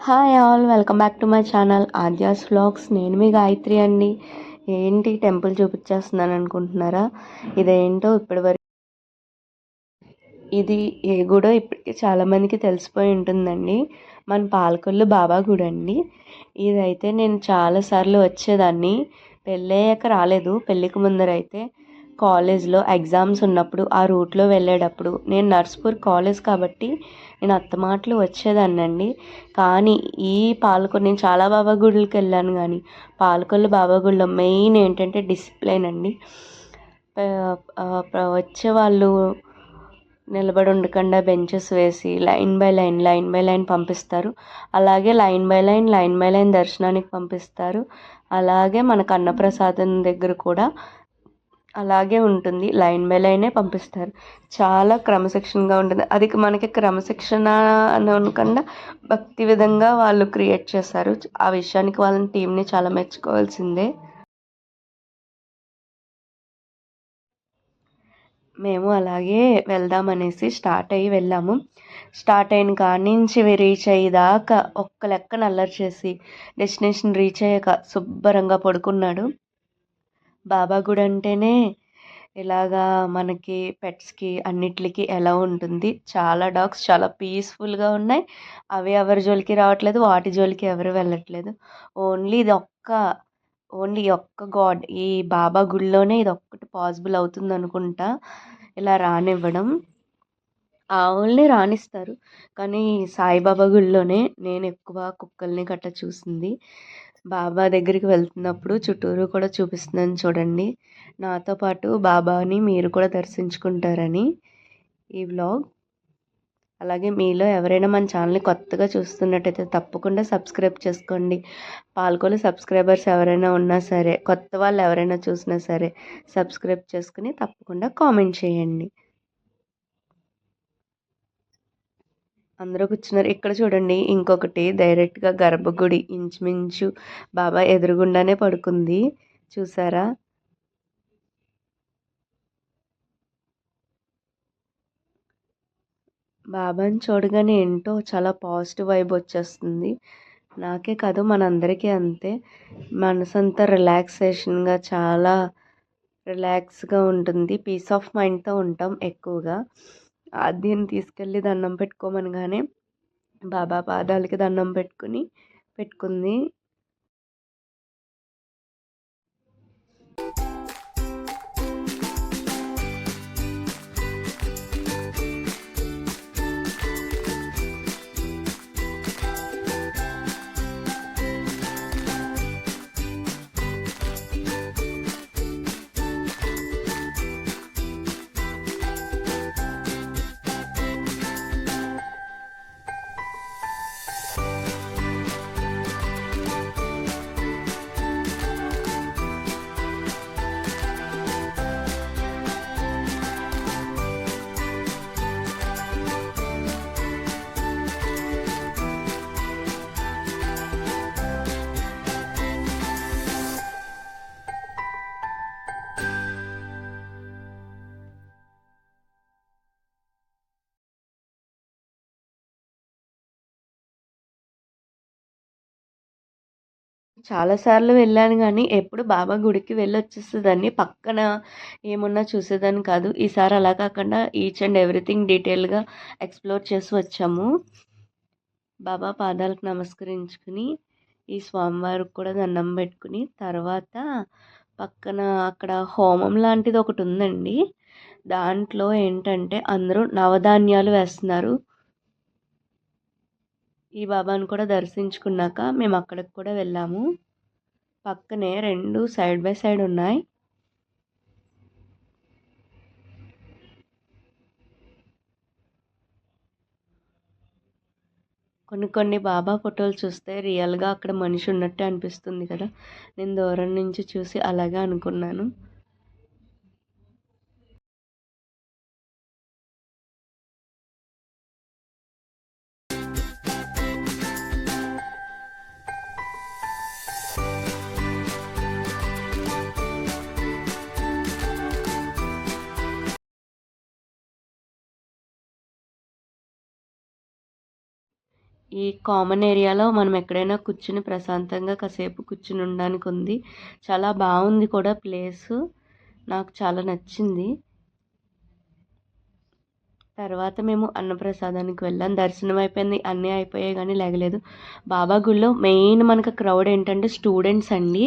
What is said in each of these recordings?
Hi all, welcome back to my channel Aadya's vlogs. నేను మీ గాయత్రి అండి. ఏంటి టెంపుల్ చూపించేస్తున్నాను అనుకుంటున్నారా? ఇదేంటో ఇప్పటివరకు ఇది ఏ గుడో ఇప్పటికి చాలామందికి తెలిసిపోయి ఉంటుందండి. మన పాలకొల్లు బాబా గుడి అండి. ఇదైతే నేను చాలాసార్లు వచ్చేదాన్ని. పెళ్ళయ్యాక రాలేదు, పెళ్ళికి ముందరైతే కాలేజ్లో ఎగ్జామ్స్ ఉన్నప్పుడు ఆ రూట్లో వెళ్ళేటప్పుడు, నేను నర్స్పూర్ కాలేజ్ కాబట్టి నేను అత్తమాటలు వచ్చేదాన్నండి. కానీ ఈ పాలకొల్లు నేను చాలా బాబా గుడులకి వెళ్ళాను, కానీ పాలకొల్లు బాబా గుడిలో మెయిన్ ఏంటంటే డిసిప్లైన్ అండి. వచ్చే వాళ్ళు నిలబడి ఉండకుండా బెంచెస్ వేసి లైన్ బై లైన్ పంపిస్తారు. అలాగే లైన్ బై లైన్ దర్శనానికి పంపిస్తారు. అలాగే మనకు అన్నప్రసాదం దగ్గర కూడా అలాగే ఉంటుంది, లైన్ బై లైనే పంపిస్తారు. చాలా క్రమశిక్షణగా ఉంటుంది. అది మనకి క్రమశిక్షణ అని అనకుండా భక్తి విధంగా వాళ్ళు క్రియేట్ చేస్తారు. ఆ విషయానికి వాళ్ళని టీంని చాలా మెచ్చుకోవాల్సిందే. మేము అలాగే వెళ్దామనేసి స్టార్ట్ అయ్యి వెళ్ళాము. స్టార్ట్ అయిన కాడి నుంచి రీచ్ అయ్యేదాకా ఒక్క లెక్కన అల్లరి చేసి డెస్టినేషన్ రీచ్ అయ్యాక శుభ్రంగా పడుకున్నాడు. బాబా గుడి అంటేనే ఇలాగా మనకి పెట్స్కి అన్నిటికి ఎలా ఉంటుంది. చాలా డాగ్స్ చాలా పీస్ఫుల్గా ఉన్నాయి. అవి ఎవరి జోలికి రావట్లేదు, వాటి జోలికి ఎవరు వెళ్ళట్లేదు. ఓన్లీ ఇది ఓన్లీ ఒక్క గాడ్, ఈ బాబా గుడిలోనే ఇది ఒక్కటి పాసిబుల్ అవుతుంది అనుకుంటా ఇలా రానివ్వడం. ఆవుల్ని రానిస్తారు, కానీ సాయిబాబా గుడిలోనే నేను ఎక్కువ కుక్కల్ని గట్ట చూసింది. బాబా దగ్గరికి వెళ్తున్నప్పుడు చుట్టూరు కూడా చూపిస్తున్నాను చూడండి. నాతో పాటు బాబాని మీరు కూడా దర్శించుకుంటారని ఈ వ్లాగ్. అలాగే మీలో ఎవరైనా మన ఛానల్ని కొత్తగా చూస్తున్నట్టయితే తప్పకుండా సబ్స్క్రైబ్ చేసుకోండి. పాల్గొలు సబ్స్క్రైబర్స్ ఎవరైనా ఉన్నా సరే, కొత్త వాళ్ళు ఎవరైనా చూసినా సరే సబ్స్క్రైబ్ చేసుకుని తప్పకుండా కామెంట్ చేయండి. అందరూ కూర్చున్నారు. ఇక్కడ చూడండి, ఇంకొకటి డైరెక్ట్గా గర్భగుడి ఇంచుమించు బాబా ఎదురుగుండానే పడుకుంది, చూసారా? బాబాని చూడగానే ఏంటో చాలా పాజిటివ్ వైబ్ వచ్చేస్తుంది. నాకే కాదు, మనందరికీ అంతే. మనసంతా రిలాక్సేషన్గా, చాలా రిలాక్స్గా ఉంటుంది. పీస్ ఆఫ్ మైండ్తో ఉంటాం ఎక్కువగా. దీన్ని తీసుకెళ్ళి దండం పెట్టుకోమనగానే బాబా పాదాలకి దండం పెట్టుకుంది. చాలాసార్లు వెళ్ళాను, కానీ ఎప్పుడు బాబా గుడికి వెళ్ళి వచ్చేసేదాన్ని, పక్కన ఏమున్నా చూసేదాన్ని కాదు. ఈసారి అలా కాకుండా ఈచ్ అండ్ ఎవ్రీథింగ్ డీటెయిల్గా ఎక్స్ప్లోర్ చేసి వచ్చాము. బాబా పాదాలకు నమస్కరించుకుని ఈ స్వామివారికి కూడా దండం పెట్టుకుని తర్వాత పక్కన అక్కడ హోమం లాంటిది ఒకటి ఉందండి. దాంట్లో ఏంటంటే అందరూ నవధాన్యాలు వేస్తున్నారు. ఈ బాబాను కూడా దర్శించుకున్నాక మేము అక్కడికి కూడా వెళ్ళాము. పక్కనే రెండు సైడ్ బై సైడ్ ఉన్నాయి. కొన్ని బాబా ఫోటోలు చూస్తే రియల్గా అక్కడ మనిషి ఉన్నట్టే అనిపిస్తుంది కదా. నేను దూరం నుంచి చూసి అలాగే అనుకున్నాను. ఈ కామన్ ఏరియాలో మనం ఎక్కడైనా కూర్చుని ప్రశాంతంగా కాసేపు కూర్చుని ఉండడానికి ఉంది. చాలా బాగుంది కూడా ప్లేసు. నాకు చాలా నచ్చింది. తర్వాత మేము అన్నప్రసాదానికి వెళ్ళాం. దర్శనం అయిపోయింది, అన్నీ అయిపోయాయి కానీ లేగలేదు. బాబా గుడిలో మెయిన్ మనకు క్రౌడ్ ఏంటంటే స్టూడెంట్స్ అండి.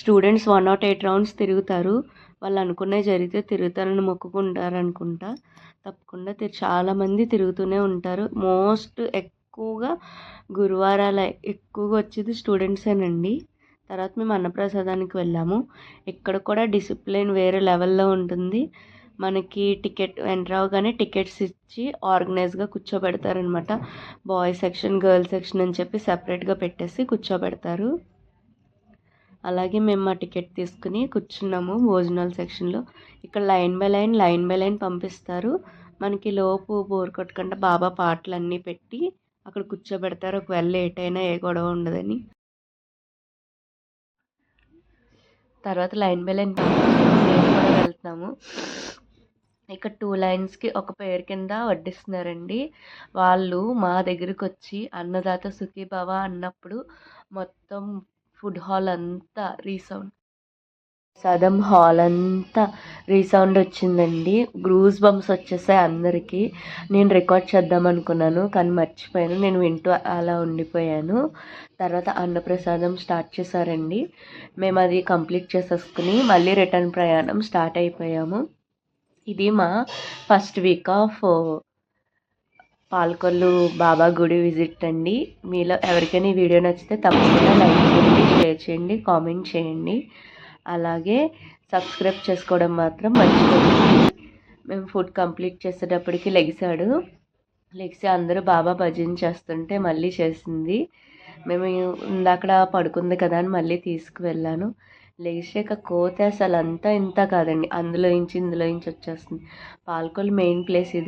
స్టూడెంట్స్ 108 రౌండ్స్ తిరుగుతారు. వాళ్ళు అనుకున్నవి జరిగితే తిరుగుతారని మొక్కుకుంటారు అనుకుంటా. తప్పకుండా చాలామంది తిరుగుతూనే ఉంటారు. మోస్ట్ ఎక్కువగా గురువారాలు ఎక్కువగా వచ్చేది స్టూడెంట్సేనండి. తర్వాత మేము అన్నప్రసాదానికి వెళ్ళాము. ఇక్కడ కూడా డిసిప్లిన్ వేరే లెవెల్లో ఉంటుంది. మనకి టికెట్ ఎంటర్ అవ్వగానే టికెట్స్ ఇచ్చి ఆర్గనైజ్గా కూర్చోబెడతారనమాట. బాయ్స్ సెక్షన్, గర్ల్స్ సెక్షన్ అని చెప్పి సపరేట్గా పెట్టేసి కూర్చోబెడతారు. అలాగే మేము మా టికెట్ తీసుకుని కూర్చున్నాము భోజనాల సెక్షన్లో. ఇక్కడ లైన్ బై లైన్ పంపిస్తారు. మనకి లోపు బోర్ కొట్టకుండా బాబా పాటలు అన్నీ పెట్టి అక్కడ కూర్చోబెడతారు. ఒకవేళ లేట్ అయినా ఏ గొడవ ఉండదని. తర్వాత లైన్ బై లైన్ మేము కూడా వెళ్తున్నాము. ఇక్కడ 2 లైన్స్కి ఒక పేరు కింద వడ్డిస్తున్నారండి. వాళ్ళు మా దగ్గరికి వచ్చి అన్నదాత సుఖీభవ అన్నప్పుడు మొత్తం ఫుడ్ హాల్ అంతా ప్రసాదం హాల్ అంతా రీసౌండ్ వచ్చిందండి. గ్రూస్ బంప్స్ వచ్చేసాయి అందరికీ. నేను రికార్డ్ చేద్దాం అనుకున్నాను కానీ మర్చిపోయాను. నేను వింటూ అలా ఉండిపోయాను. తర్వాత అన్నప్రసాదం స్టార్ట్ చేశారండి. మేము అది కంప్లీట్ చేసేసుకుని మళ్ళీ రిటర్న్ ప్రయాణం స్టార్ట్ అయిపోయాము. ఇది మా ఫస్ట్ వీక్ ఆఫ్ పాలకొల్లు బాబా గుడి విజిట్ అండి. మీలో ఎవరికైనా ఈ వీడియో నచ్చితే తప్పకుండా లైక్ చేయండి, షేర్ చేయండి, కామెంట్ చేయండి. అలాగే సబ్స్క్రైబ్ చేసుకోవడం మాత్రం మర్చిపోకండి. మేము ఫుడ్ కంప్లీట్ చేసేటప్పటికి లెగిసి అందరూ బాబా భజన చేస్తుంటే మళ్ళీ చేసింది. మేము ఇందాక పడుకుంది కదా అని మళ్ళీ తీసుకువెళ్ళాను. లేచాక కోత అసలు అంతా ఇంత కాదండి, ఇందులో నుంచి వచ్చేస్తుంది. పాలకొల్లు మెయిన్ ప్లేస్ ఇదే.